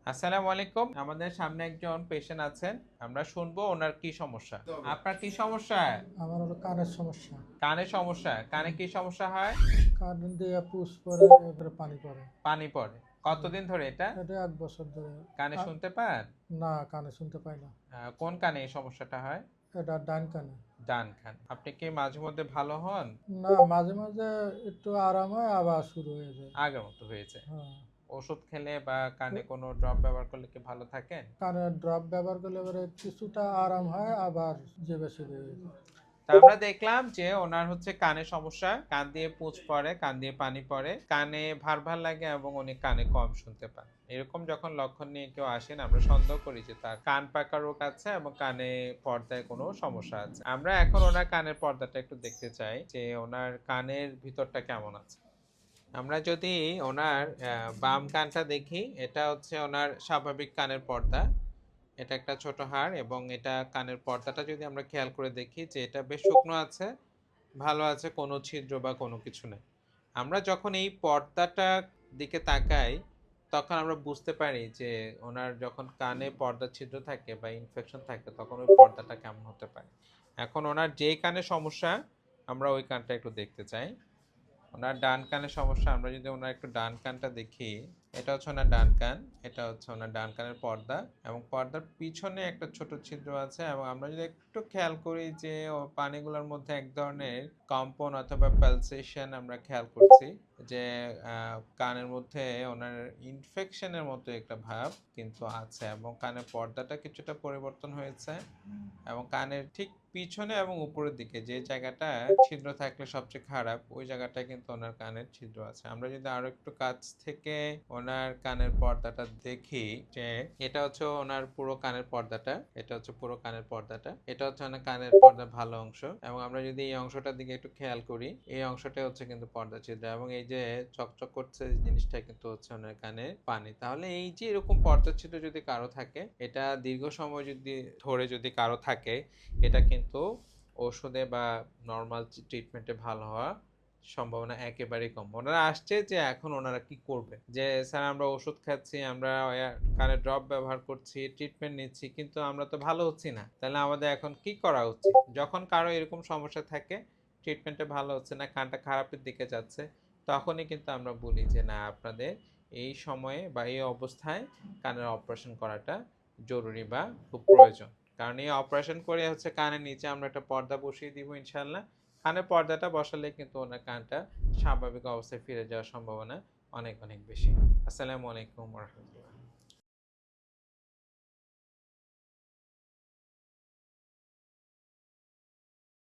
আসসালামু আলাইকুম। আমাদের সামনে একজন পেশেন্ট আছেন, আমরা শুনবো ওনার কি সমস্যা। আপনার কি সমস্যা? আমার হলো কানের সমস্যা। কানে সমস্যা? কানে কি সমস্যা হয়? কান দিয়ে পুষ পরে এবারে পানি পড়ে। পানি পড়ে? জি। কতদিন ধরে এটা? এটা ১ বছর ধরে। কানে আ- শুনতে পান? না, কানে শুনতে পাই না। কোন কানে এই সমস্যাটা হয়? এটা ডান কানে। ডান কান। আপনি কি মাঝে মধ্যে ভালো হন? না, মাঝে মাঝে একটু আরাম হয় আবার শুরু হয়ে যায়। আগের মতো হয়েছে? হ্যাঁ। ওষুধ খেলে বা কানে কোনো ড্রপ ব্যবহার করলে কি ভালো থাকেন? কানে ড্রপ ব্যবহার করলে এবারে কিছুটা আরাম হয় আবার যে বেশি হয়ে যায়। তা আমরা দেখলাম যে ওনার হচ্ছে কানে সমস্যা, কান দিয়ে পুঁজ পড়ে, কান দিয়ে পানি পড়ে, কানে ভার ভার লাগে এবং উনি কানে কম শুনতে পান। এরকম যখন লক্ষণ নিয়ে কেউ আসেন, আমরা সন্দেহ করি যে তার কান পাকা রোগ আছে এবং কানে পর্দায় কোনো সমস্যা আছে। আমরা এখন ওনার কানের পর্দাটা একটু দেখতে চাই যে ওনার কানের ভিতরটা কেমন আছে। আমরা যদি ওনার বাম কানটা দেখি, এটা হচ্ছে ওনার স্বাভাবিক কানের পর্দা। এটা একটা ছোট হাড় এবং এটা কানের পর্দাটা যদি আমরা খেয়াল করে দেখি যে এটা বেশ শুকনো আছে, ভালো আছে, কোনো ছিদ্র বা কোনো কিছু নেই। আমরা যখন এই পর্দাটার দিকে তাকাই, তখন আমরা বুঝতে পারি যে ওনার যখন কানে পর্দার ছিদ্র থাকে বা ইনফেকশন থাকে তখন ওই পর্দাটা কেমন হতে পারে। এখন ওনার যেই কানে সমস্যা, আমরা ওই কানটা একটু দেখতে চাই। ওনার ডান কানের সমস্যা, আমরা যদি ওনার একটু ডান কানটা দেখি, এটা হচ্ছে ওনার ডান কান, এটা হচ্ছে ওনার ডান কানের পর্দা এবং পর্দার পিছনে একটা ছোট ছিদ্র আছে এবং আমরা যদি একটু খেয়াল করি যে পানিগুলোর মধ্যে এক ধরনের কম্পন অথবা পালসেশন আমরা খেয়াল করছি যে কানের মধ্যে ওনার ইনফেকশনের মতো একটা ভাব কিন্তু আছে এবং কানের পর্দাটা কিছুটা পরিবর্তন হয়েছে এবং কানের ঠিক পিছনে এবং উপরের দিকে যে জায়গাটা ছিদ্র থাকলে সবচেয়ে খারাপ, ওই জায়গাটায় কিন্তু ওনার কানের ছিদ্র আছে। আমরা যদি আরো একটু কাছ থেকে ওনার কানের পর্দাটা দেখি যে এটা হচ্ছে ওনার পুরো কানের পর্দাটা, এটা হচ্ছে পুরো কানের পর্দাটা, এটা হচ্ছে ওনার কানের পর্দার ভালো অংশ এবং আমরা যদি এই অংশটার দিকে একটু খেয়াল করি, এই অংশটা হচ্ছে কিন্তু পর্দা ছিদ্র এবং এই যে চকচক করছে জিনিসটা কিন্তু হচ্ছে ওনার কানে পানি। তাহলে এই যে এরকম পর্দা ছিদ্র যদি কারো থাকে, এটা দীর্ঘ সময় যদি ধরে যদি কারো থাকে, এটা কিন্তু ওষুধে বা নর্মাল ট্রিটমেন্টে ভালো হওয়া সম্ভাবনা একেবারেই কম। ওনারা আসছে যে এখন ওনারা কি করবে, যে স্যার আমরা ওষুধ খাচ্ছি, আমরা কানে ড্রপ ব্যবহার করছি, ট্রিটমেন্ট নিচ্ছি, কিন্তু আমরা তো ভালো হচ্ছি না, তাহলে আমাদের এখন কি করা উচিত। যখন কারো এরকম সমস্যা থাকে, ট্রিটমেন্টে ভালো হচ্ছে না, কানটা খারাপের দিকে যাচ্ছে, তখনই কিন্তু আমরা বলি যে না, আপনাদের এই সময়ে বা এই অবস্থায় কানের অপারেশন করাটা জরুরি বা খুব প্রয়োজন। কারণ এই অপারেশন করে হচ্ছে কানের নিচে আমরা একটা পর্দা বসিয়ে দিব ইনশাল্লাহ। কানের পর্দাটা বসালে কিন্তু ওনার কানটা স্বাভাবিক অবস্থায় ফিরে যাওয়ার সম্ভাবনা অনেক অনেক বেশি। আসসালামু আলাইকুম ওয়া রাহমাতুল্লাহ।